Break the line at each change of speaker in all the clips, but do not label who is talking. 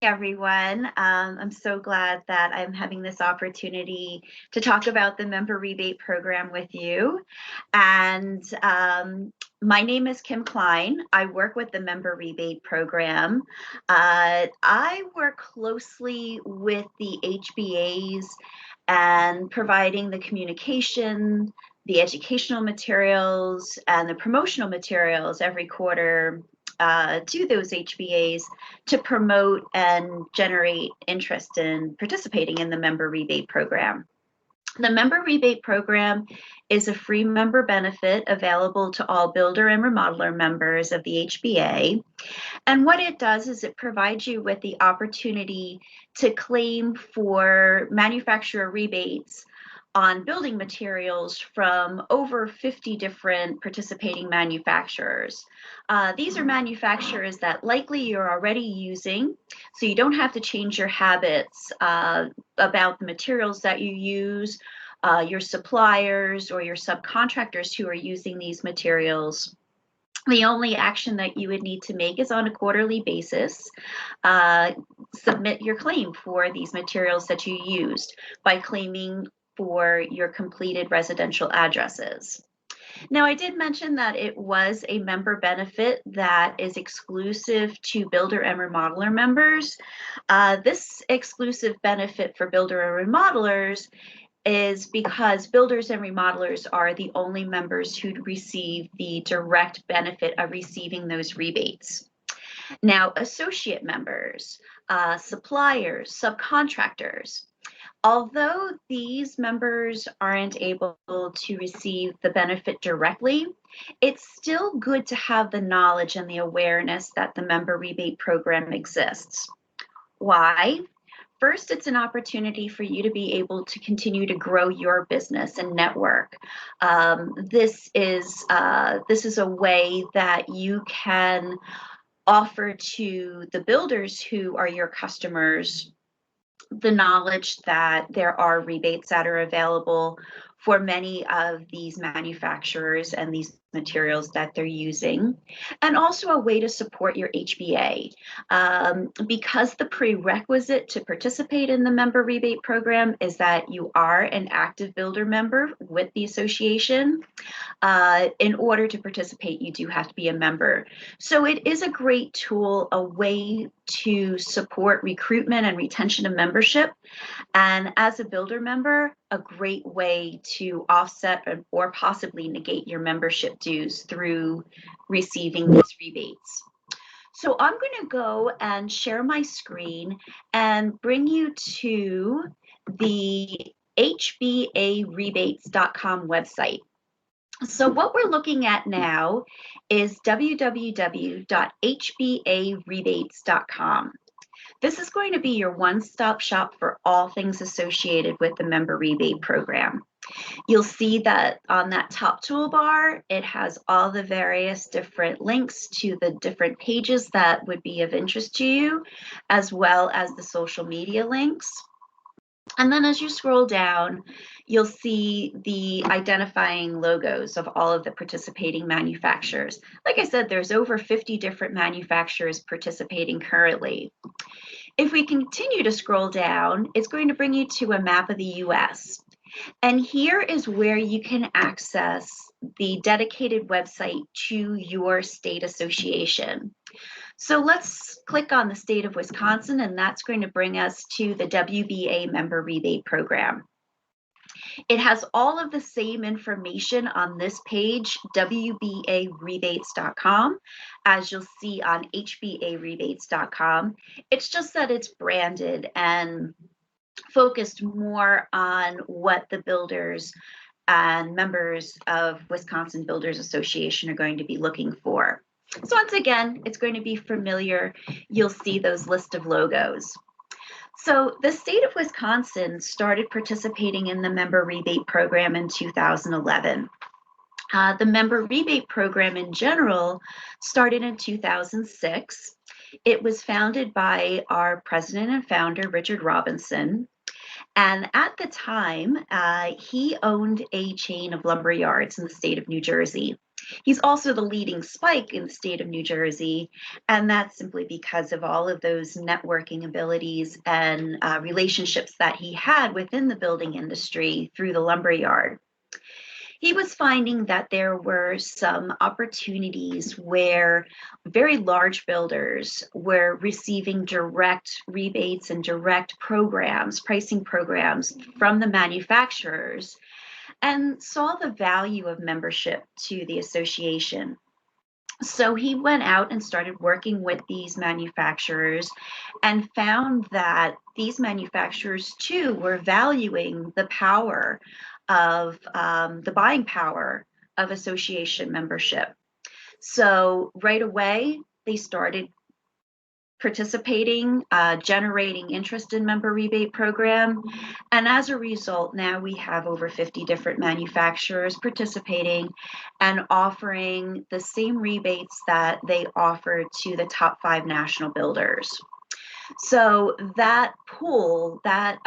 Everyone. I'm so glad that I'm having this opportunity to talk about the Member Rebate Program with you. And my name is Kim Klein. I work with the Member Rebate Program. I work closely with the HBAs and providing the communication, the educational materials, and the promotional materials every quarter to those HBAs to promote and generate interest in participating in the Member Rebate Program. The Member Rebate Program is a free member benefit available to all builder and remodeler members of the HBA. And what it does is it provides you with the opportunity to claim for manufacturer rebates on building materials from over 50 different participating manufacturers. These are manufacturers that likely you're already using, so you don't have to change your habits about the materials that you use, your suppliers or your subcontractors who are using these materials. The only action that you would need to make is on a quarterly basis, submit your claim for these materials that you used by claiming for your completed residential addresses. Now, I did mention that it was a member benefit that is exclusive to builder and remodeler members. This exclusive benefit for builder and remodelers is because builders and remodelers are the only members who'd receive the direct benefit of receiving those rebates. Now, associate members, suppliers, subcontractors, although these members aren't able to receive the benefit directly, it's still good to have the knowledge and the awareness that the member rebate program exists. Why? First, it's an opportunity for you to be able to continue to grow your business and network. This is a way that you can offer to the builders who are your customers the knowledge that there are rebates that are available for many of these manufacturers and these materials that they're using, and also a way to support your HBA. Because the prerequisite to participate in the member rebate program is that you are an active builder member with the association. In order to participate, you do have to be a member. So it is a great tool, a way to support recruitment and retention of membership. And as a builder member, a great way to offset or possibly negate your membership dues through receiving these rebates. So I'm going to go and share my screen and bring you to the hbarebates.com website. So what we're looking at now is www.hbarebates.com. This is going to be your one-stop shop for all things associated with the member rebate program. You'll see that on that top toolbar, it has all the various different links to the different pages that would be of interest to you, as well as the social media links. And then as you scroll down, you'll see the identifying logos of all of the participating manufacturers. Like I said, there's over 50 different manufacturers participating currently. If we continue to scroll down, it's going to bring you to a map of the US. And here is where you can access the dedicated website to your state association. So let's click on the state of Wisconsin, and that's going to bring us to the WBA Member Rebate Program. It has all of the same information on this page, WBArebates.com, as you'll see on HBArebates.com. It's just that it's branded and focused more on what the builders and members of Wisconsin Builders Association are going to be looking for. So once again, it's going to be familiar. You'll see those list of logos. So the state of Wisconsin started participating in the member rebate program in 2011. The member rebate program in general started in 2006. It was founded by our president and founder, Richard Robinson. And at the time, he owned a chain of lumber yards in the state of New Jersey. He's also the leading spike in the state of New Jersey, and that's simply because of all of those networking abilities and relationships that he had within the building industry through the lumber yard. He was finding that there were some opportunities where very large builders were receiving direct rebates and direct programs, pricing programs from the manufacturers, and saw the value of membership to the association. So he went out and started working with these manufacturers and found that these manufacturers too were valuing the power of the buying power of association membership. So right away, they started participating, generating interest in Member Rebate Program. And as a result, now we have over 50 different manufacturers participating and offering the same rebates that they offer to the top 5 national builders. So that pool, that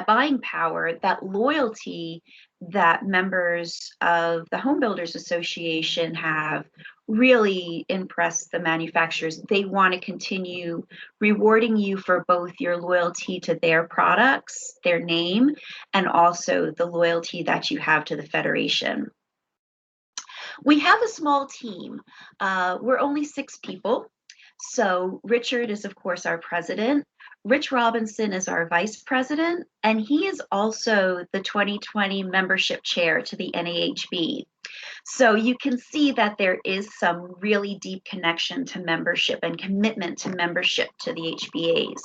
buying power, that loyalty that members of the Home Builders Association have really impressed the manufacturers. They want to continue rewarding you for both your loyalty to their products, their name, and also the loyalty that you have to the Federation. We have a small team. We're only 6 people. So Richard is, of course, our president. Rich Robinson is our vice president, and he is also the 2020 membership chair to the NAHB. So you can see that there is some really deep connection to membership and commitment to membership to the HBAs.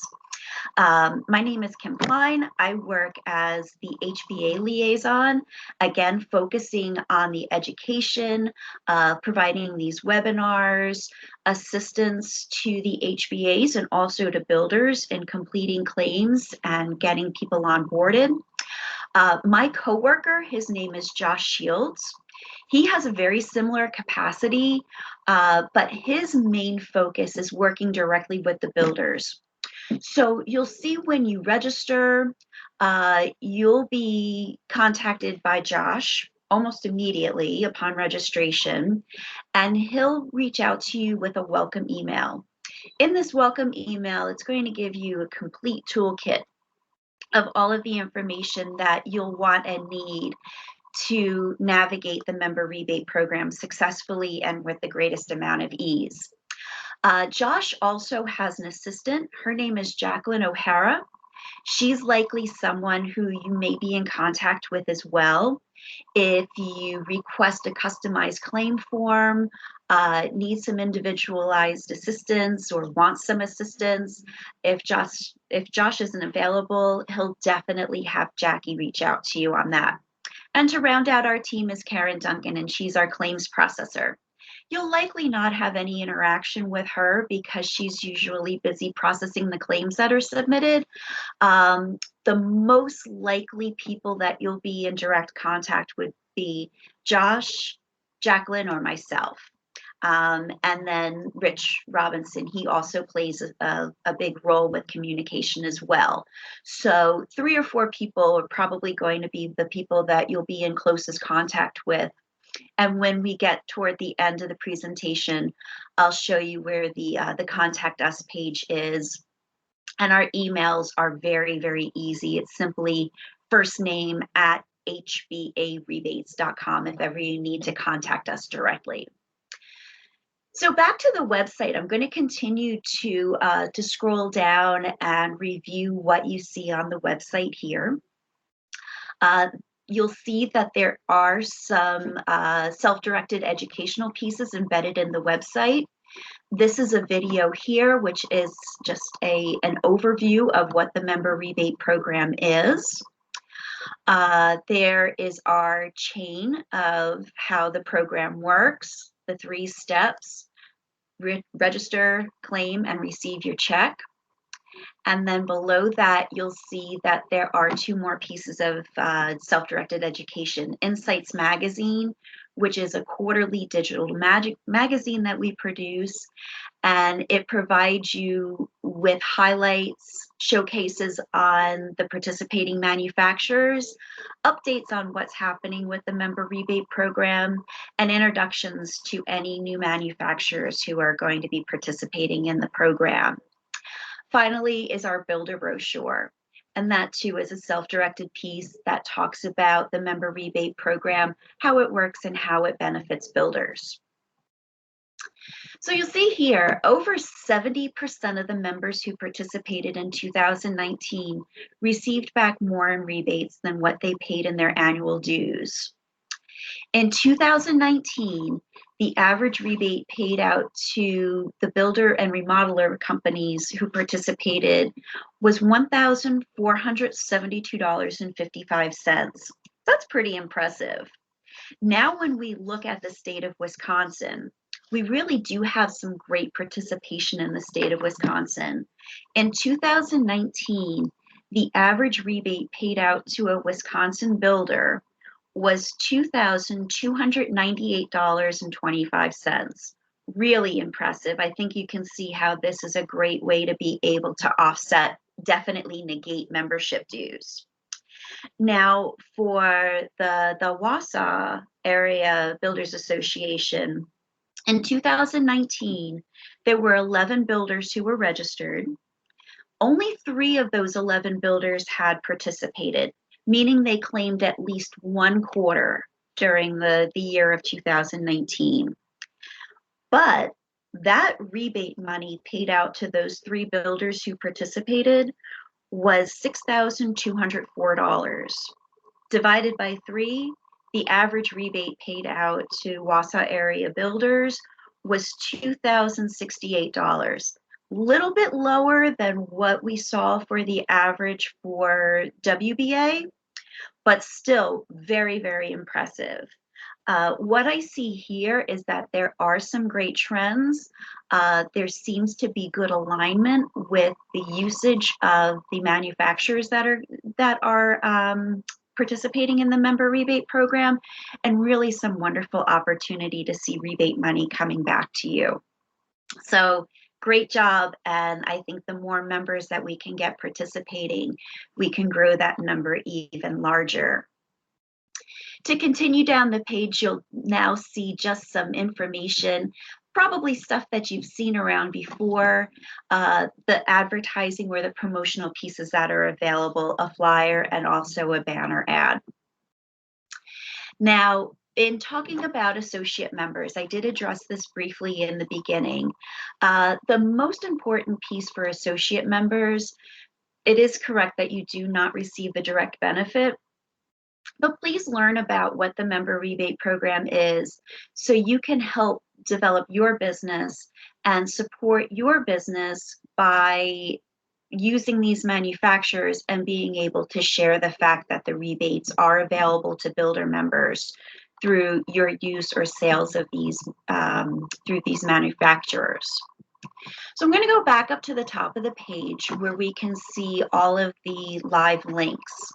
My name is Kim Klein. I work as the HBA liaison, again, focusing on the education, providing these webinars, assistance to the HBAs and also to builders in completing claims and getting people onboarded. My coworker, his name is Josh Shields. He has a very similar capacity, but his main focus is working directly with the builders. So you'll see when you register, you'll be contacted by Josh almost immediately upon registration, and he'll reach out to you with a welcome email. In this welcome email, it's going to give you a complete toolkit of all of the information that you'll want and need to navigate the Member Rebate Program successfully and with the greatest amount of ease. Josh also has an assistant. Her name is Jacqueline O'Hara. She's likely someone who you may be in contact with as well. If you request a customized claim form, need some individualized assistance or want some assistance, if Josh isn't available, he'll definitely have Jackie reach out to you on that. And to round out our team is Karen Duncan, and she's our claims processor. You'll likely not have any interaction with her because she's usually busy processing the claims that are submitted. The most likely people that you'll be in direct contact would be Josh, Jacqueline, or myself. And then Rich Robinson, he also plays a big role with communication as well. So 3 or 4 people are probably going to be the people that you'll be in closest contact with. And when we get toward the end of the presentation, I'll show you where the Contact Us page is. And our emails are very, very easy. It's simply first name at hbarebates.com if ever you need to contact us directly. So back to the website, I'm going to continue to scroll down and review what you see on the website here. You'll see that there are some self-directed educational pieces embedded in the website. This is a video here, which is just an overview of what the Member Rebate Program is. There is our chain of how the program works, the 3 steps: register, claim, and receive your check. And then below that, you'll see that there are 2 more pieces of self-directed education. Insights Magazine, which is a quarterly digital magazine that we produce, and it provides you with highlights, showcases on the participating manufacturers, updates on what's happening with the member rebate program, and introductions to any new manufacturers who are going to be participating in the program. Finally is our builder brochure. And that too is a self-directed piece that talks about the member rebate program, how it works and how it benefits builders. So you'll see here, over 70% of the members who participated in 2019 received back more in rebates than what they paid in their annual dues. In 2019, the average rebate paid out to the builder and remodeler companies who participated was $1,472.55. That's pretty impressive. Now, when we look at the state of Wisconsin, we really do have some great participation in the state of Wisconsin. In 2019, the average rebate paid out to a Wisconsin builder was $2,298.25. Really impressive. I think you can see how this is a great way to be able to offset, definitely negate membership dues. Now, for the Wausau Area Builders Association, in 2019, there were 11 builders who were registered. Only 3 of those 11 builders had participated, meaning they claimed at least 1 quarter during the year of 2019. But that rebate money paid out to those 3 builders who participated was $6,204. Divided by 3, the average rebate paid out to Wausau Area Builders was $2,068. Little bit lower than what we saw for the average for WBA, but still very, very impressive. What I see here is that there are some great trends. There seems to be good alignment with the usage of the manufacturers that are participating in the member rebate program, and really some wonderful opportunity to see rebate money coming back to you. So great job. And I think the more members that we can get participating, we can grow that number even larger. To continue down the page, you'll now see just some information, probably stuff that you've seen around before, the advertising or the promotional pieces that are available, a flyer, and also a banner ad. Now, in talking about associate members, I did address this briefly in the beginning. The most important piece for associate members, it is correct that you do not receive the direct benefit, but please learn about what the member rebate program is so you can help develop your business and support your business by using these manufacturers and being able to share the fact that the rebates are available to builder members through your use or sales of these through these manufacturers. So I'm going to go back up to the top of the page where we can see all of the live links.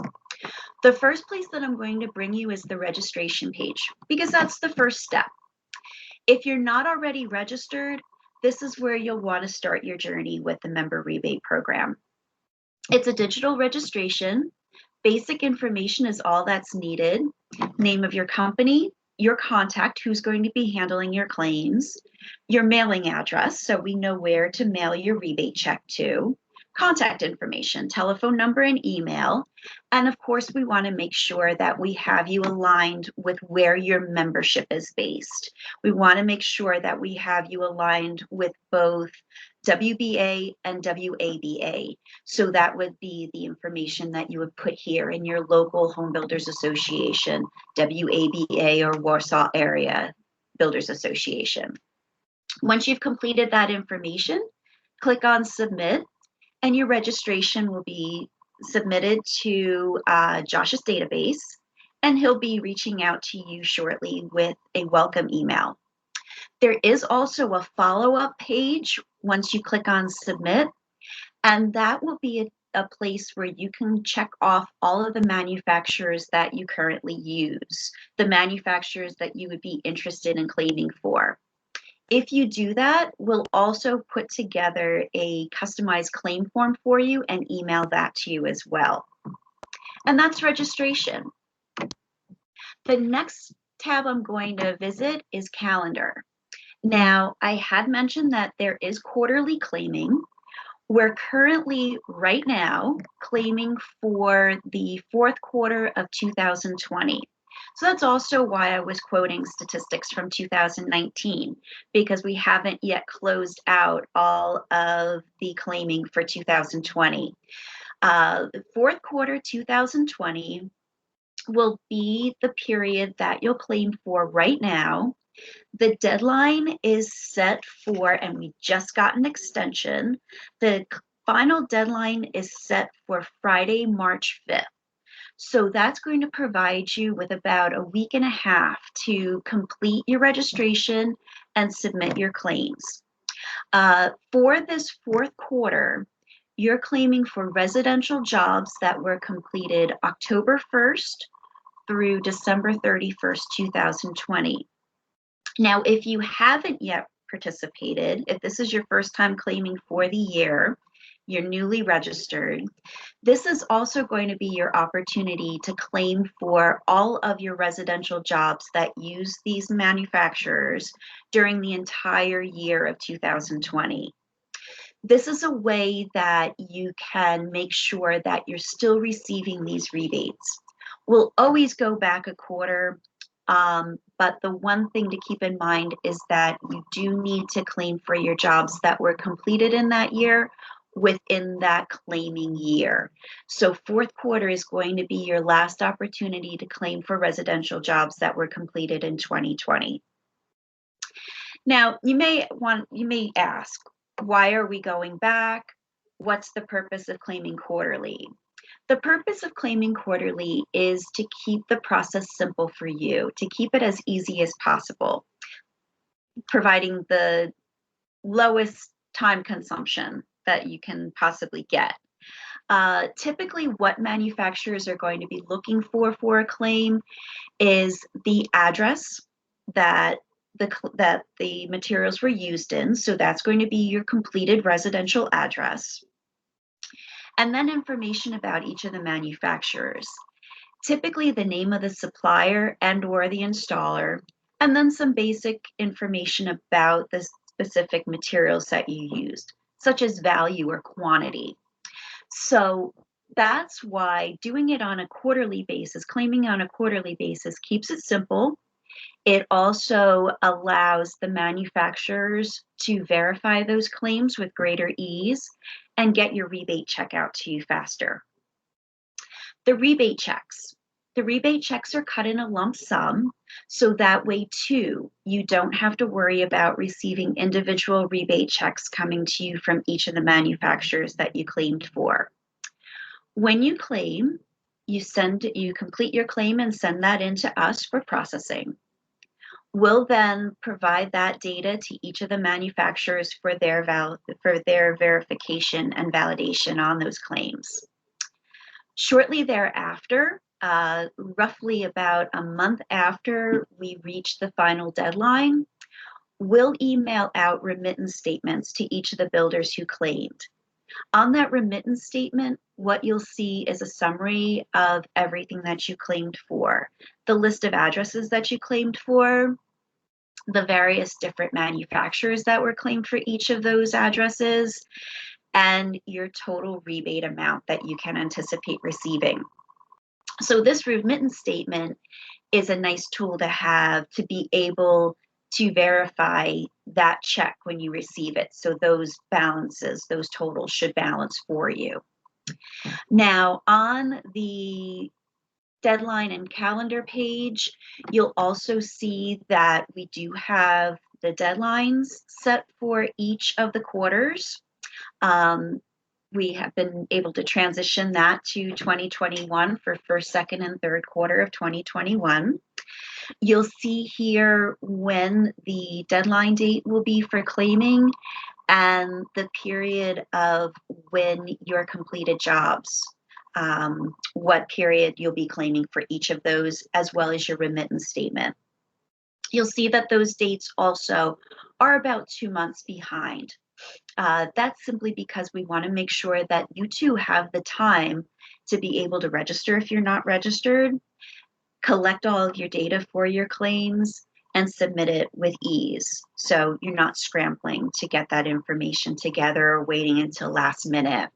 The first place that I'm going to bring you is the registration page, because that's the first step. If you're not already registered, this is where you'll want to start your journey with the member rebate program. It's a digital registration. Basic information is all that's needed. Name of your company, your contact, who's going to be handling your claims, your mailing address, so we know where to mail your rebate check to, contact information, telephone number and email. And of course, we want to make sure that we have you aligned with where your membership is based. We want to make sure that we have you aligned with both WBA and WABA. So that would be the information that you would put here in your local Home Builders Association, WABA or Wausau Area Builders Association. Once you've completed that information, click on Submit, and your registration will be submitted to Josh's database, and he'll be reaching out to you shortly with a welcome email. There is also a follow-up page once you click on Submit, and that will be a place where you can check off all of the manufacturers that you currently use, the manufacturers that you would be interested in claiming for. If you do that, we'll also put together a customized claim form for you and email that to you as well. And that's registration. The next tab I'm going to visit is calendar. Now, I had mentioned that there is quarterly claiming. We're currently, right now, claiming for the fourth quarter of 2020. So that's also why I was quoting statistics from 2019, because we haven't yet closed out all of the claiming for 2020. The fourth quarter 2020 will be the period that you'll claim for right now. The deadline is set for, and we just got an extension, the final deadline is set for Friday, March 5th. So that's going to provide you with about a week and a half to complete your registration and submit your claims. For this fourth quarter, you're claiming for residential jobs that were completed October 1st through December 31st, 2020. Now, if you haven't yet participated, if this is your first time claiming for the year, you're newly registered, this is also going to be your opportunity to claim for all of your residential jobs that use these manufacturers during the entire year of 2020. This is a way that you can make sure that you're still receiving these rebates. We'll always go back a quarter, but the one thing to keep in mind is that you do need to claim for your jobs that were completed in that year within that claiming year. So fourth quarter is going to be your last opportunity to claim for residential jobs that were completed in 2020. Now, you may ask, why are we going back? What's the purpose of claiming quarterly? The purpose of claiming quarterly is to keep the process simple for you, to keep it as easy as possible, providing the lowest time consumption that you can possibly get. Typically, what manufacturers are going to be looking for a claim is the address that the materials were used in. So that's going to be your completed residential address. And then information about each of the manufacturers. Typically the name of the supplier and or the installer, and then some basic information about the specific materials that you used, such as value or quantity. So that's why doing it on a quarterly basis, claiming on a quarterly basis, keeps it simple. It also allows the manufacturers to verify those claims with greater ease and get your rebate check out to you faster. The rebate checks. The rebate checks are cut in a lump sum, so that way too, you don't have to worry about receiving individual rebate checks coming to you from each of the manufacturers that you claimed for. When you claim, you complete your claim and send that in to us for processing. We'll then provide that data to each of the manufacturers for their verification and validation on those claims. Shortly thereafter, roughly about a month after we reach the final deadline, we'll email out remittance statements to each of the builders who claimed. On that remittance statement, what you'll see is a summary of everything that you claimed for, the list of addresses that you claimed for, the various different manufacturers that were claimed for each of those addresses, and your total rebate amount that you can anticipate receiving. So this remittance statement is a nice tool to have to be able to verify that check when you receive it. So those balances, those totals should balance for you. Now, on the deadline and calendar page, you'll also see that we do have the deadlines set for each of the quarters. We have been able to transition that to 2021 for first, second, and third quarter of 2021. You'll see here when the deadline date will be for claiming and the period of when your completed jobs, what period you'll be claiming for each of those, as well as your remittance statement. You'll see that those dates also are about 2 months behind. That's simply because we want to make sure that you too have the time to be able to register if you're not registered, collect all of your data for your claims, and submit it with ease. So you're not scrambling to get that information together or waiting until last minute.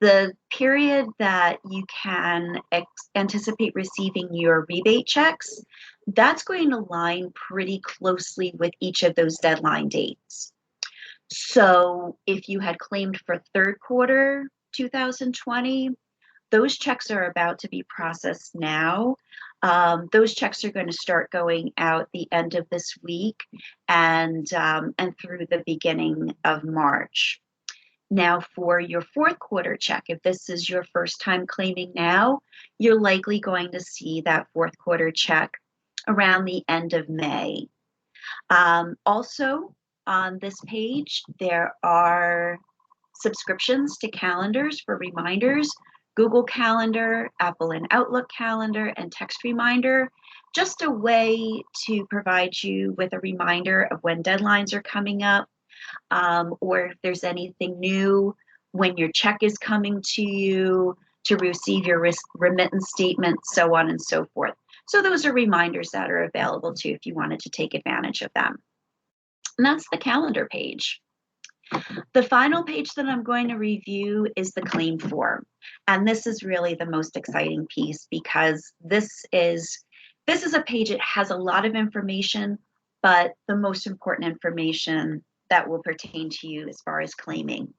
The period that you can anticipate receiving your rebate checks, that's going to line pretty closely with each of those deadline dates. So if you had claimed for third quarter 2020, those checks are about to be processed now. Those checks are going to start going out the end of this week and through the beginning of March. Now, for your fourth quarter check, if this is your first time claiming now, you're likely going to see that fourth quarter check around the end of May. Also, on this page, there are subscriptions to calendars for reminders, Google Calendar, Apple and Outlook Calendar, and Text Reminder, just a way to provide you with a reminder of when deadlines are coming up, or if there's anything new, when your check is coming to you, to receive your remittance statement, so on and so forth. So those are reminders that are available to you if you wanted to take advantage of them. And that's the calendar page. The final page that I'm going to review is the claim form. And this is really the most exciting piece because this is a page, it has a lot of information, but the most important information that will pertain to you as far as claiming.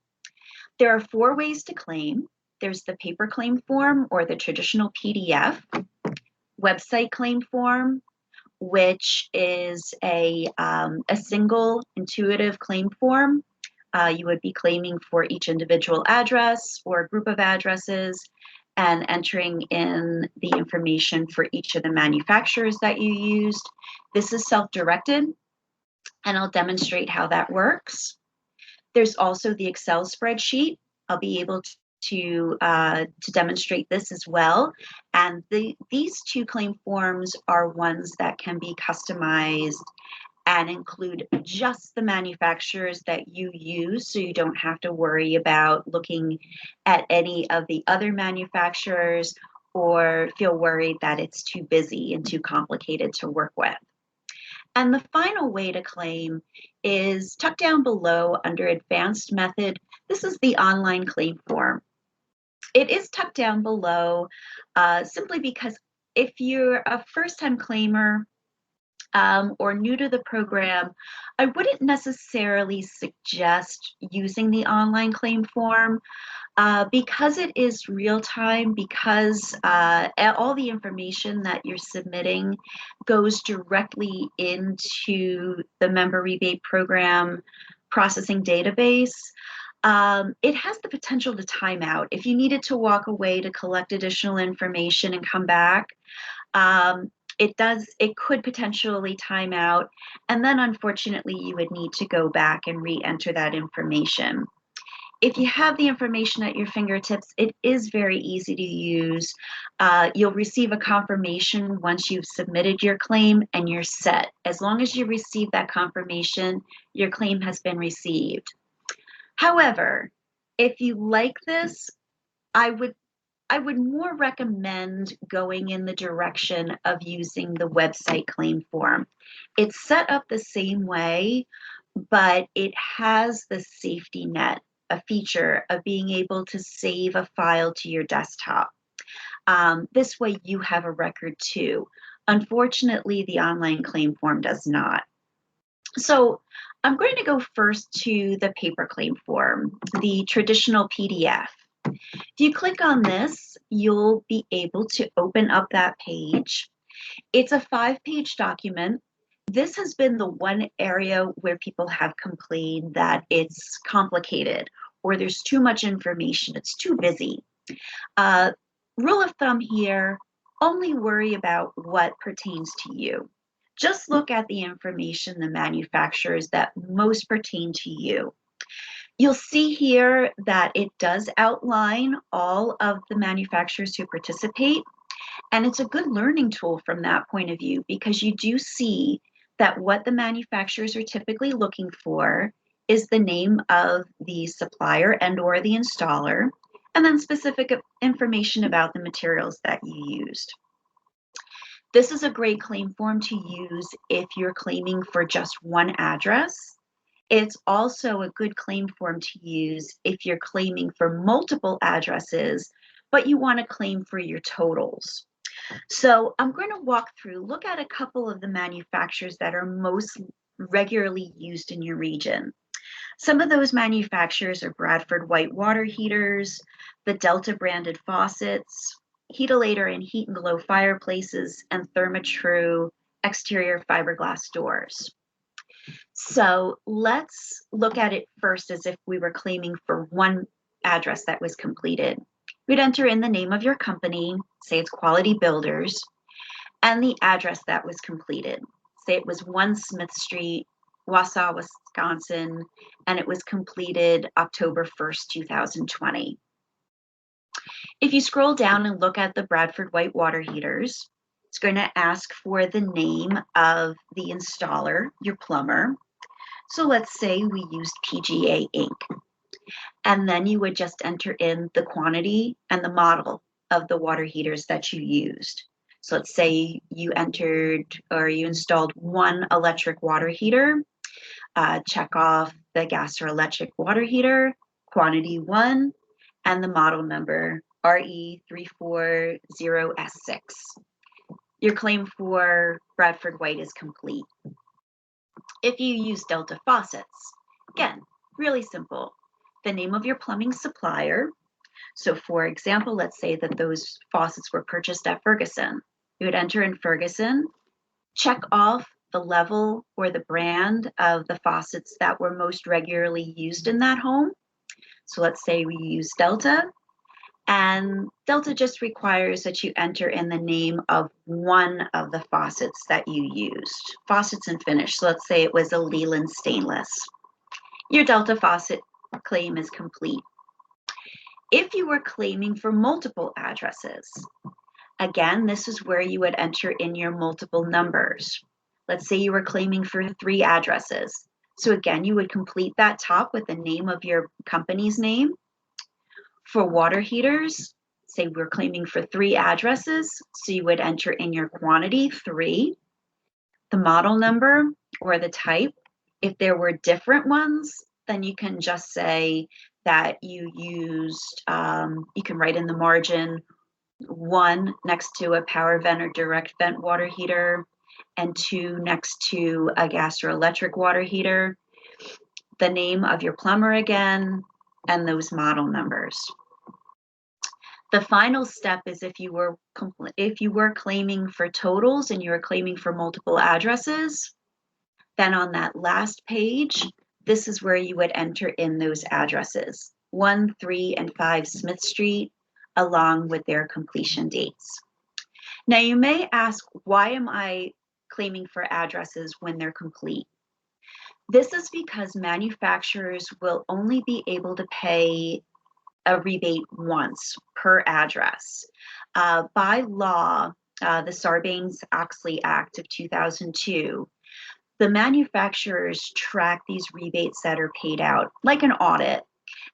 There are 4 ways to claim. There's the paper claim form or the traditional PDF, website claim form, which is a single intuitive claim form. You would be claiming for each individual address or group of addresses and entering in the information for each of the manufacturers that you used. This is self-directed, and I'll demonstrate how that works. There's also the Excel spreadsheet. I'll be able to demonstrate this as well. And these 2 claim forms are ones that can be customized and include just the manufacturers that you use, so you don't have to worry about looking at any of the other manufacturers or feel worried that it's too busy and too complicated to work with. And the final way to claim is tucked down below under Advanced Method. This is the online claim form. It is tucked down below simply because if you're a first-time claimer, or new to the program, I wouldn't necessarily suggest using the online claim form because it is real time, because all the information that you're submitting goes directly into the Member Rebate Program processing database. It has the potential to time out. If you needed to walk away to collect additional information and come back, it could potentially time out, and then unfortunately you would need to go back and re-enter that information. If you have the information at your fingertips, it is very easy to use. You'll receive a confirmation once you've submitted your claim and you're set. As long as you receive that confirmation, your claim has been received. However, if you like this, I would more recommend going in the direction of using the website claim form. It's set up the same way, but it has the safety net, a feature of being able to save a file to your desktop. This way you have a record too. Unfortunately, the online claim form does not. So I'm going to go first to the paper claim form, the traditional PDF. If you click on this, you'll be able to open up that page. It's a 5-page document. This has been the one area where people have complained that it's complicated or there's too much information, it's too busy. Rule of thumb here, only worry about what pertains to you. Just look at the information, the manufacturers that most pertain to you. You'll see here that it does outline all of the manufacturers who participate. And it's a good learning tool from that point of view because you do see that what the manufacturers are typically looking for is the name of the supplier and or the installer, and then specific information about the materials that you used. This is a great claim form to use if you're claiming for just one address. It's also a good claim form to use if you're claiming for multiple addresses, but you want to claim for your totals. So I'm going to look at a couple of the manufacturers that are most regularly used in your region. Some of those manufacturers are Bradford white water heaters, the Delta branded faucets, Heatilator and Heat and Glow fireplaces, and Therma-Tru exterior fiberglass doors. So let's look at it first as if we were claiming for one address that was completed. We'd enter in the name of your company, say it's Quality Builders, and the address that was completed. Say it was 1 Smith Street, Wausau, Wisconsin, and it was completed October 1st, 2020. If you scroll down and look at the Bradford white water heaters, it's going to ask for the name of the installer, your plumber. So let's say we used PGA Inc. And then you would just enter in the quantity and the model of the water heaters that you used. So let's say you entered or you installed 1 electric water heater, check off the gas or electric water heater, quantity 1, and the model number RE340S6. Your claim for Bradford White is complete. If you use Delta faucets, again, really simple. The name of your plumbing supplier. So for example, let's say that those faucets were purchased at Ferguson. You would enter in Ferguson, check off the level or the brand of the faucets that were most regularly used in that home. So let's say we use Delta, and Delta just requires that you enter in the name of one of the faucets that you used. Faucets and finish. So let's say it was a Leland stainless. Your Delta faucet claim is complete. If you were claiming for multiple addresses, again, this is where you would enter in your multiple numbers. Let's say you were claiming for 3 addresses. So again, you would complete that top with the name of your company's name. For water heaters, say we're claiming for 3 addresses, so you would enter in your quantity 3, the model number or the type. If there were different ones, then you can just say that you used, you can write in the margin 1 next to a power vent or direct vent water heater, and 2 next to a gas or electric water heater, the name of your plumber again, and those model numbers. The final step is if you were claiming for totals and you were claiming for multiple addresses, then on that last page, this is where you would enter in those addresses, 1, 3, and 5 Smith Street, along with their completion dates. Now you may ask, why am I claiming for addresses when they're complete? This is because manufacturers will only be able to pay a rebate once per address. By law, the Sarbanes-Oxley Act of 2002, the manufacturers track these rebates that are paid out like an audit,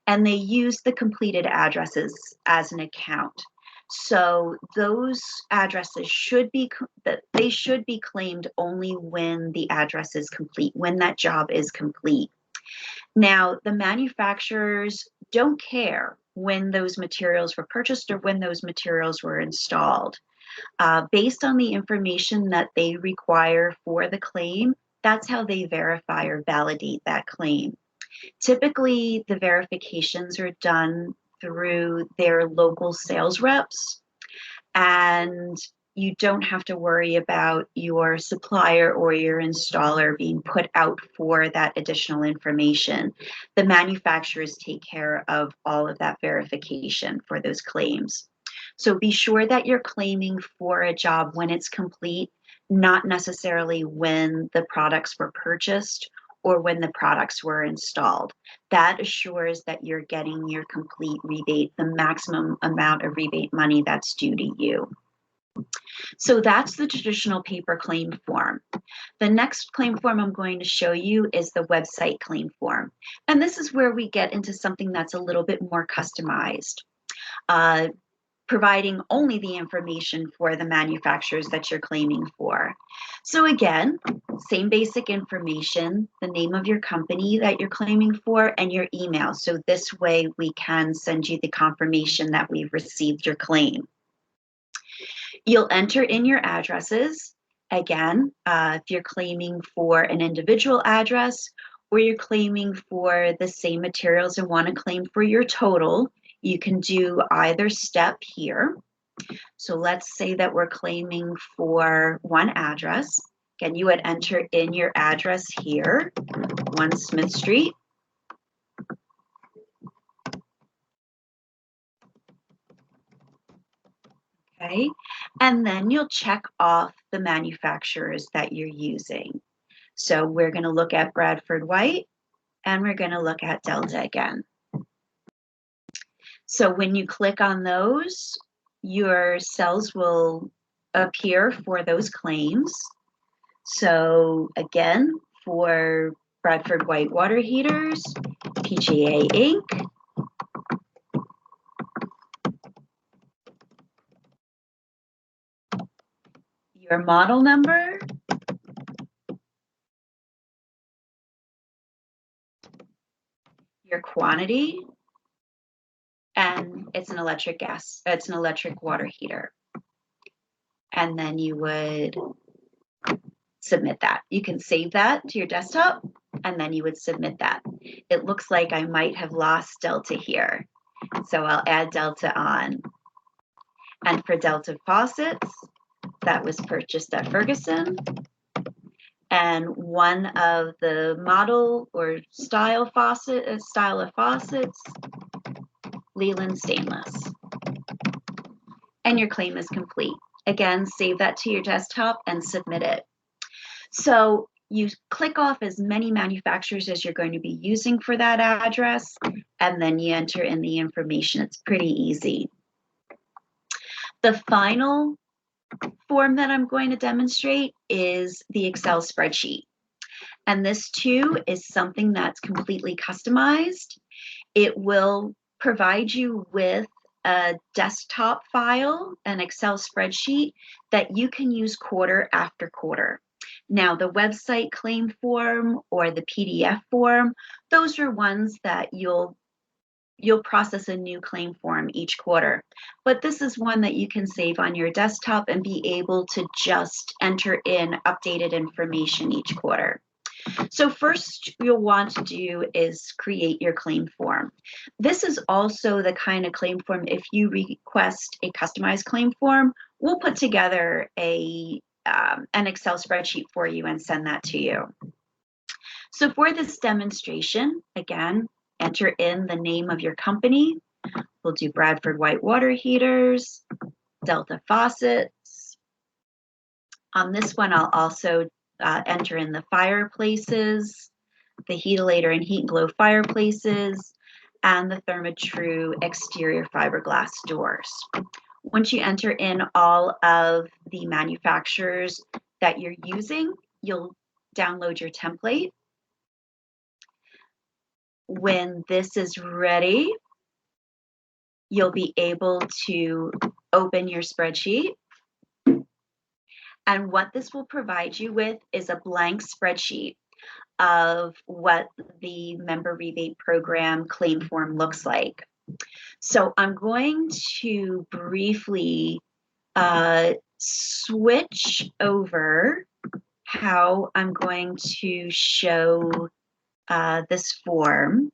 and they use the completed addresses as an account. So those addresses should be claimed only when the address is complete, when that job is complete. Now, the manufacturers don't care when those materials were purchased or when those materials were installed. Based on the information that they require for the claim, that's how they verify or validate that claim. Typically, the verifications are done through their local sales reps, and you don't have to worry about your supplier or your installer being put out for that additional information. The manufacturers take care of all of that verification for those claims. So be sure that you're claiming for a job when it's complete, not necessarily when the products were purchased or when the products were installed. That assures that you're getting your complete rebate, the maximum amount of rebate money that's due to you. So that's the traditional paper claim form. The next claim form I'm going to show you is the website claim form. And this is where we get into something that's a little bit more customized, providing only the information for the manufacturers that you're claiming for. So again, same basic information, the name of your company that you're claiming for, and your email. So this way we can send you the confirmation that we've received your claim. You'll enter in your addresses. Again, if you're claiming for an individual address or you're claiming for the same materials and want to claim for your total, you can do either step here. So let's say that we're claiming for one address. Again, you would enter in your address here, 1 Smith Street. Okay, and then you'll check off the manufacturers that you're using. So we're going to look at Bradford White and we're going to look at Delta again. So when you click on those, your cells will appear for those claims. So again, for Bradford White water heaters, PGA Inc., your model number, your quantity, and it's an electric water heater. And then you would submit that. You can save that to your desktop and then you would submit that. It looks like I might have lost Delta here. So I'll add Delta on. And for Delta faucets, that was purchased at Ferguson. And one of the model or style of faucets, Leland Stainless. And your claim is complete. Again, save that to your desktop and submit it. So you click off as many manufacturers as you're going to be using for that address, and then you enter in the information. It's pretty easy. The final form that I'm going to demonstrate is the Excel spreadsheet. And this too is something that's completely customized. It will provide you with a desktop file, an Excel spreadsheet that you can use quarter after quarter. Now, the website claim form or the PDF form, those are ones that you'll process a new claim form each quarter. But this is one that you can save on your desktop and be able to just enter in updated information each quarter. So first you'll want to do is create your claim form. This is also the kind of claim form, if you request a customized claim form, we'll put together an Excel spreadsheet for you and send that to you. So for this demonstration, again, enter in the name of your company. We'll do Bradford White water heaters, Delta faucets. On this one, I'll also enter in the fireplaces, the Heatilator and Heat and Glow fireplaces, and the Therma-Tru exterior fiberglass doors. Once you enter in all of the manufacturers that you're using, you'll download your template. When this is ready, you'll be able to open your spreadsheet. And what this will provide you with is a blank spreadsheet of what the Member Rebate Program claim form looks like. So I'm going to briefly switch over how I'm going to show this form,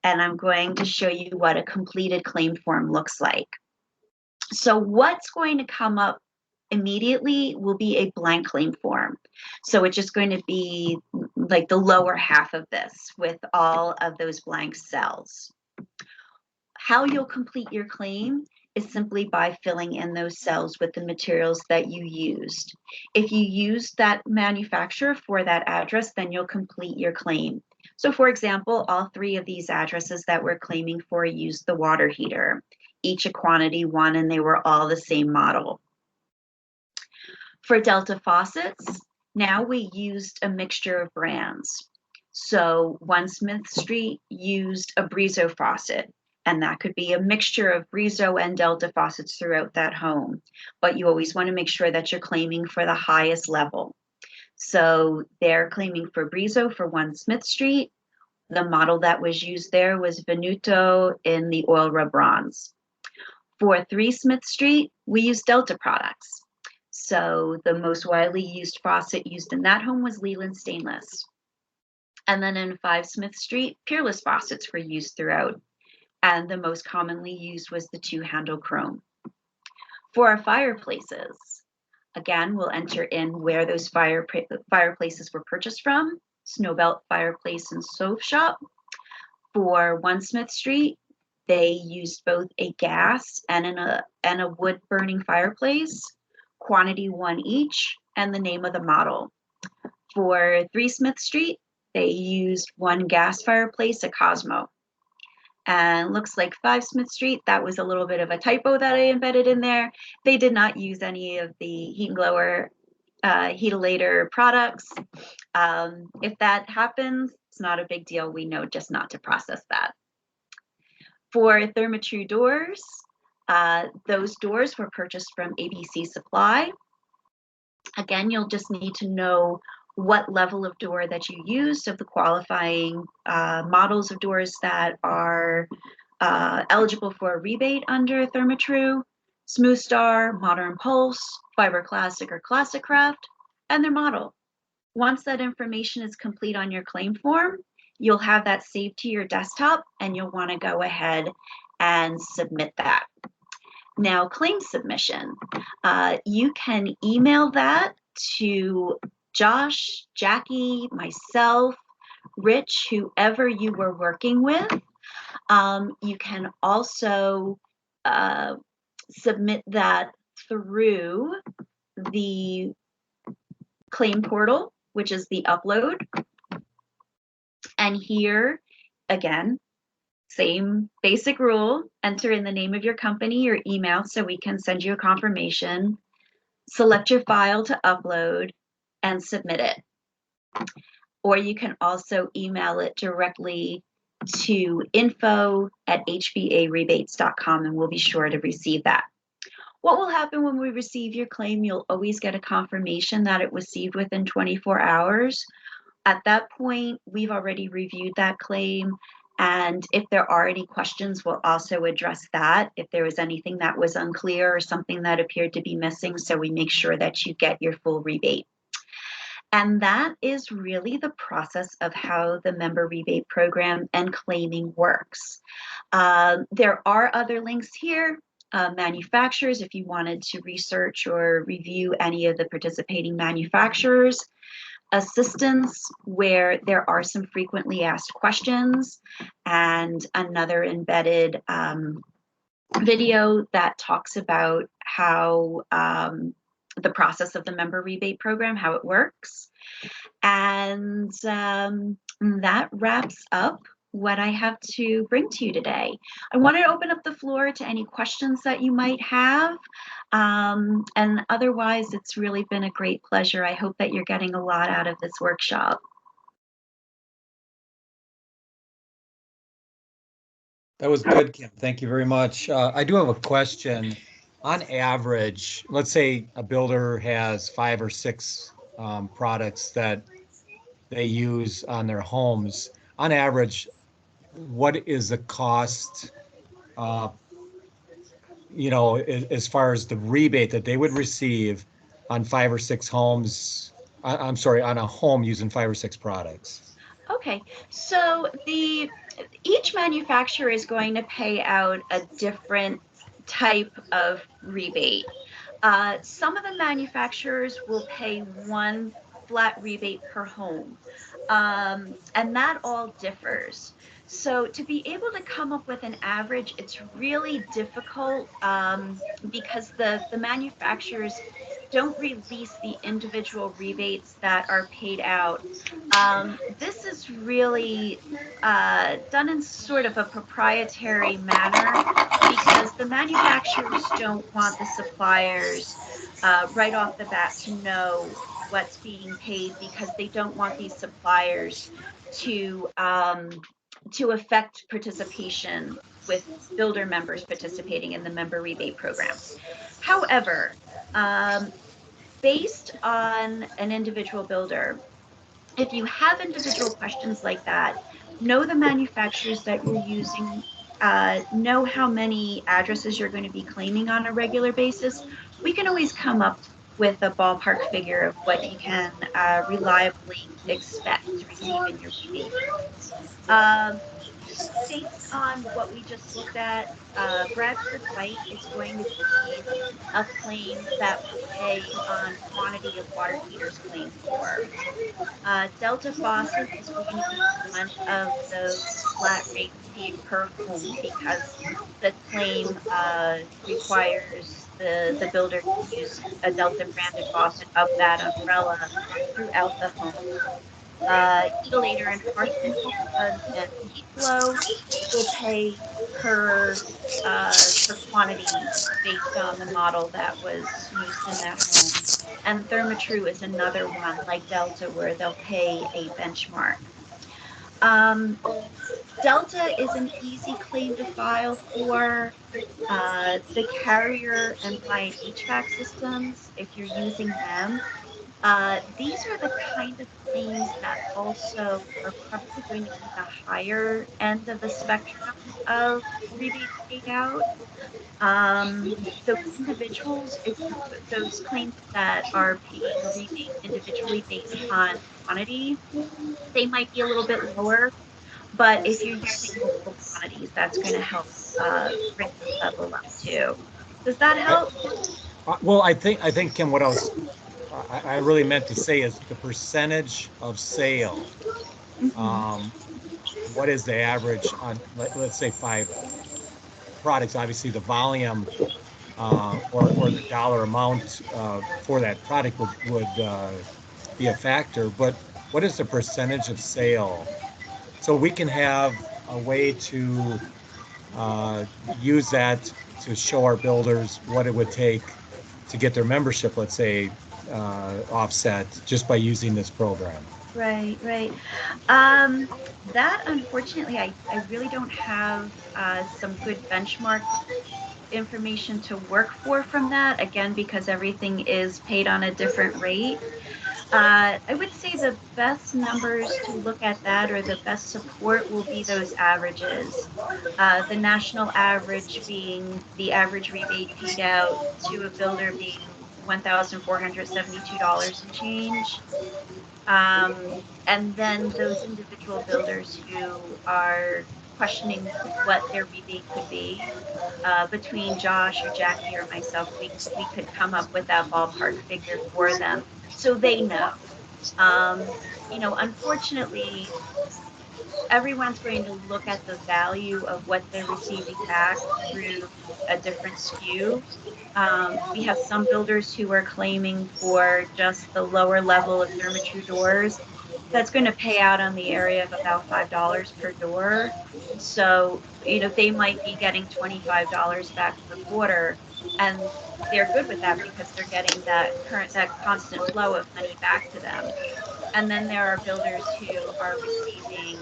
and I'm going to show you what a completed claim form looks like. So what's going to come up immediately will be a blank claim form. So it's just going to be like the lower half of this with all of those blank cells. How you'll complete your claim is simply by filling in those cells with the materials that you used. If you used that manufacturer for that address, then you'll complete your claim. So for example, all 3 of these addresses that we're claiming for used the water heater, each a quantity 1, and they were all the same model. For Delta faucets, now we used a mixture of brands. So One Smith Street used a Brizo faucet, and that could be a mixture of Brizo and Delta faucets throughout that home. But you always want to make sure that you're claiming for the highest level. So they're claiming for Brizo for One Smith Street. The model that was used there was Venuto in the oil rub bronze. For 3 Smith Street, we used Delta products. So the most widely used faucet used in that home was Leland Stainless. And then in 5 Smith Street, Peerless faucets were used throughout. And the most commonly used was the 2-handle chrome. For our fireplaces, again, we'll enter in where those fireplaces were purchased from. Snowbelt Fireplace and Stove Shop. For 1 Smith Street, they used both a gas and a wood burning fireplace, quantity 1 each, and the name of the model. For 3 Smith Street, they used 1 gas fireplace, a Cosmo. And looks like 5 Smith Street, that was a little bit of a typo that I embedded in there. They did not use any of the heat and blower, heatilator products. If that happens, it's not a big deal. We know just not to process that. For Therma-Tru doors, those doors were purchased from ABC Supply. Again, you'll just need to know what level of door that you used of the qualifying models of doors that are eligible for a rebate under Therma-Tru, Smooth Star, Modern Pulse, Fiber Classic or Classic Craft, and their model. Once that information is complete on your claim form, you'll have that saved to your desktop and you'll want to go ahead and submit that. Now, claim submission, you can email that to Josh, Jackie, myself, Rich, whoever you were working with. You can also submit that through the claim portal, which is the upload. And here, again, same basic rule, enter in the name of your company or email so we can send you a confirmation, select your file to upload, and submit it. Or you can also email it directly to info@hvarebates.com and we'll be sure to receive that. What will happen when we receive your claim? You'll always get a confirmation that it was received within 24 hours. At that point, we've already reviewed that claim. And if there are any questions, we'll also address that if there was anything that was unclear or something that appeared to be missing, so we make sure that you get your full rebate. And that is really the process of how the Member Rebate Program and claiming works. There are other links here. Manufacturers, if you wanted to research or review any of the participating manufacturers. Assistance, where there are some frequently asked questions, and another embedded video that talks about how the process of the Member Rebate Program, how it works. And that wraps up what I have to bring to you today. I want to open up the floor to any questions that you might have. And otherwise, it's really been a great pleasure. I hope that you're getting a lot out of this workshop.
That was good, Kim. Thank you very much. I do have a question. On average, let's say a builder has 5 or 6 products that they use on their homes. On average, what is the cost, you know, as far as the rebate that they would receive on 5 or 6 homes? I'm sorry, on a home using 5 or 6 products.
Okay, so each manufacturer is going to pay out a different type of rebate. Some of the manufacturers will pay 1 flat rebate per home, and that all differs. So to be able to come up with an average, it's really difficult because the manufacturers don't release the individual rebates that are paid out. This is really done in sort of a proprietary manner because the manufacturers don't want the suppliers right off the bat to know what's being paid, because they don't want these suppliers to affect participation with builder members participating in the member rebate program. However, um, based on an individual builder, if you have individual questions like that, know the manufacturers that you're using, know how many addresses you're going to be claiming on a regular basis. We can always come up with a ballpark figure of what you can reliably expect to receive in your rebate. Um, Based on what we just looked at, Bradford White is going to be a claim that will pay on quantity of water heaters claimed for. Delta Faucet is going to be one of those flat rates paid per home, because the claim requires the builder to use a Delta branded faucet of that umbrella throughout the home. Helilator and and Heat Flow will pay per per quantity based on the model that was used in that home. And Therma-Tru is another one like Delta, where they'll pay a benchmark. Um, Delta is an easy claim to file for. The Carrier and Bryant HVAC systems, if you're using them, these are the kind of claims that also are probably going to be the higher end of the spectrum of rebates paid out. Those individuals, those claims that are paying a rebate individually based on quantity, they might be a little bit lower. But if you're using multiple quantities, that's going to help bring the level up too. Does that
I,
help?
well, I think, Kim, what I really meant to say is the percentage of sale.
Mhm.
Um, what is the average on, let's say, 5 products? Obviously, the volume or the dollar amount for that product would be a factor. But what is the percentage of sale? So we can have a way to use that to show our builders what it would take to get their membership, let's say, offset just by using this program.
Right, right. Um, that unfortunately, I really don't have some good benchmark information to work for from that. Again, because everything is paid on a different rate. I would say the best numbers to look at that, or the best support, will be those averages. The national average being the average rebate paid out to a builder being $1,472 and change. And then those individual builders who are questioning what their rebate could be, between Josh or Jackie or myself, we could come up with that ballpark figure for them so they know. Um, Unfortunately, everyone's going to look at the value of what they're receiving back through a different SKU. We have some builders who are claiming for just the lower level of Therma-Tru doors. That's going to pay out on the area of about $5 per door. So, they might be getting $25 back per quarter, and they're good with that because they're getting that constant flow of money back to them. And then there are builders who are receiving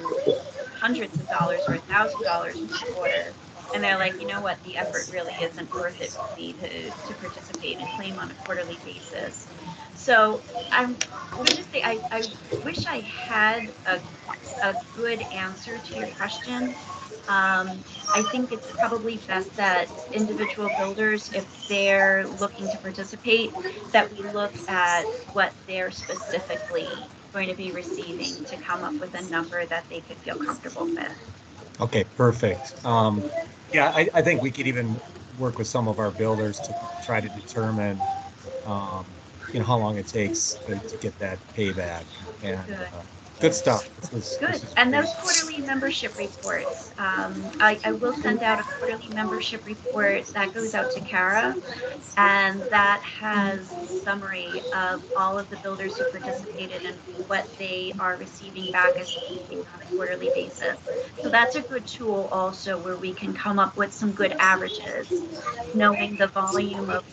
hundreds of dollars or $1,000 per quarter. And they're like, you know what, the effort really isn't worth it for me to participate and claim on a quarterly basis. So I'm going to say I wish I had a good answer to your question. I think it's probably best that individual builders, if they're looking to participate, that we look at what they're specifically going to be receiving to come up with a number that they could feel comfortable with.
Okay, perfect. Yeah, I think we could even work with some of our builders to try to determine, how long it takes to get that payback. And
Good.
Good stuff.
Good.
This is
And
great.
those quarterly membership reports, I will send out a quarterly membership report that goes out to Kara, and that has a summary of all of the builders who participated and what they are receiving back as feedback on a quarterly basis. So that's a good tool also where we can come up with some good averages, knowing the volume of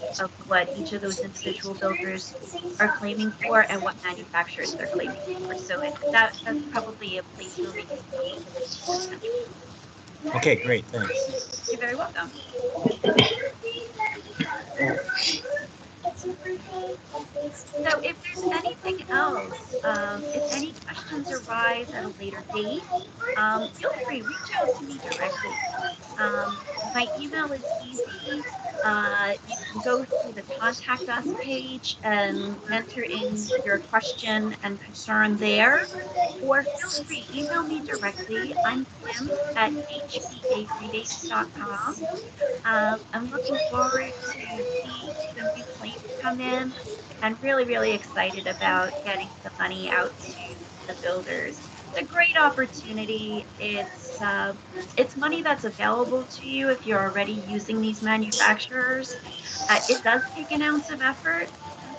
what each of those individual builders are claiming for and what manufacturers they're claiming for. So that's probably a place where we can come up with some potential.
Okay, great. Thanks.
You're very welcome. So if there's anything else, if any questions arise at a later date, feel free, reach out to me directly. My email is easy. You can go through the contact us page and enter in your question and concern there, or feel free, email me directly. I'm Kim at hbarebates.com. I'm looking forward to seeing the new claims come in and really, really excited about getting the money out to the builders. It's a great opportunity. It's money that's available to you if you're already using these manufacturers. It does take an ounce of effort.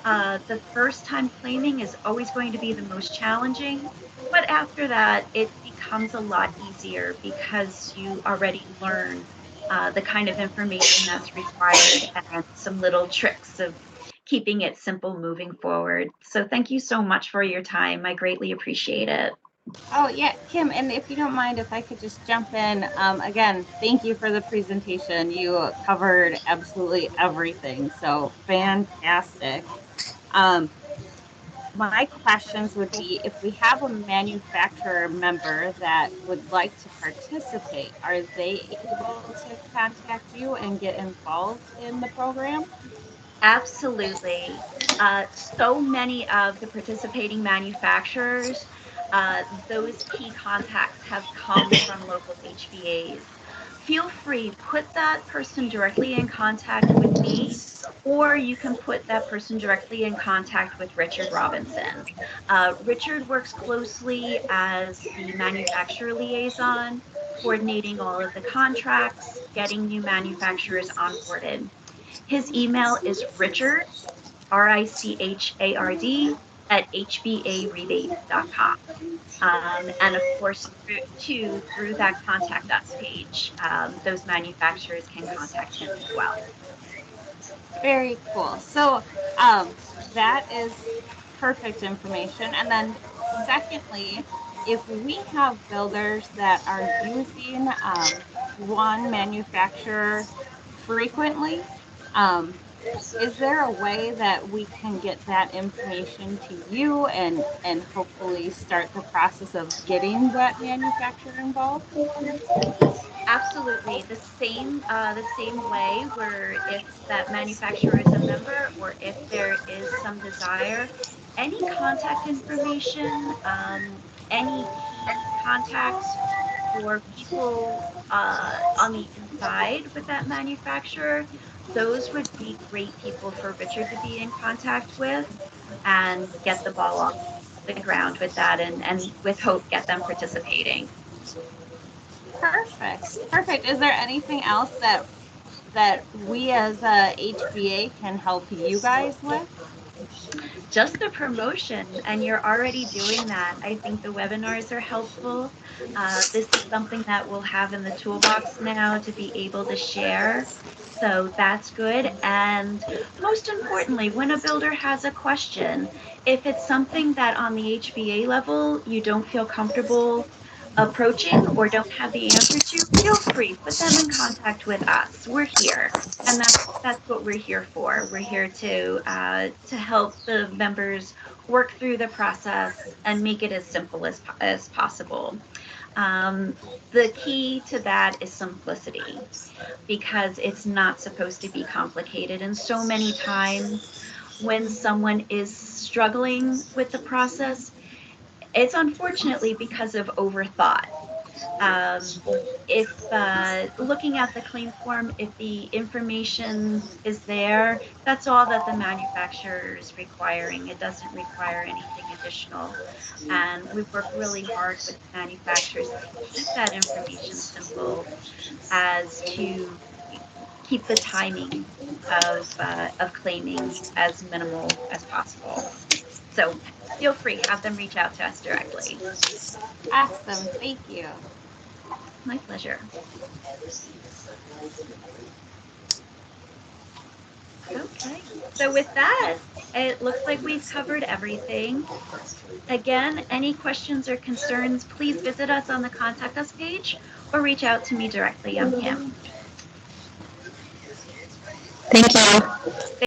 The first time claiming is always going to be the most challenging, but after that, it becomes a lot easier because you already learn the kind of information that's required and some little tricks of keeping it simple moving forward. So thank you so much for your time. I greatly appreciate it.
Oh, yeah, Kim, and if you don't mind, if I could just jump in, again, thank you for the presentation. You covered absolutely everything, so fantastic. Um, my questions would be, if we have a manufacturer member that would like to participate, are they able to contact you and get involved in the program?
Absolutely. So many of the participating manufacturers, those key contacts have come from local HVAs. Feel free, put that person directly in contact with me, or you can put that person directly in contact with Richard Robinson. Richard works closely as the manufacturer liaison, coordinating all of the contracts, getting new manufacturers onboarded. His email is Richard, Richard, at hbarebates.com. And of course, through that contact us page, those manufacturers can contact him as well.
Very cool. So that is perfect information. And then secondly, if we have builders that are using one manufacturer frequently, is there a way that we can get that information to you and hopefully start the process of getting that manufacturer involved?
Absolutely. The same way where if that manufacturer is a member or if there is some desire, any contact information, any key contacts for people on the inside with that manufacturer, those would be great people for Richard to be in contact with and get the ball off the ground with that and with hope get them participating.
Perfect. Perfect. Is there anything else that we as a HBA can help you guys with?
Just the promotion, and you're already doing that. I think the webinars are helpful. This is something that we'll have in the toolbox now to be able to share. So that's good. And most importantly, when a builder has a question, if it's something that on the HBA level you don't feel comfortable approaching or don't have the answer to, feel free, put them in contact with us. We're here. And that's what we're here for. We're here to help the members work through the process and make it as simple as possible. Um, the key to that is simplicity because it's not supposed to be complicated. And so many times when someone is struggling with the process, it's unfortunately because of overthought. If looking at the claim form, if the information is there, that's all that the manufacturer is requiring. It doesn't require anything additional. And we've worked really hard with manufacturers to keep that information simple as to keep the timing of claiming as minimal as possible. So feel free, have them reach out to us directly.
Awesome. Thank you.
My pleasure. Okay, so with that, it looks like we've covered everything. Again, any questions or concerns, please visit us on the Contact Us page or reach out to me directly. I'm Kim.
Thank you.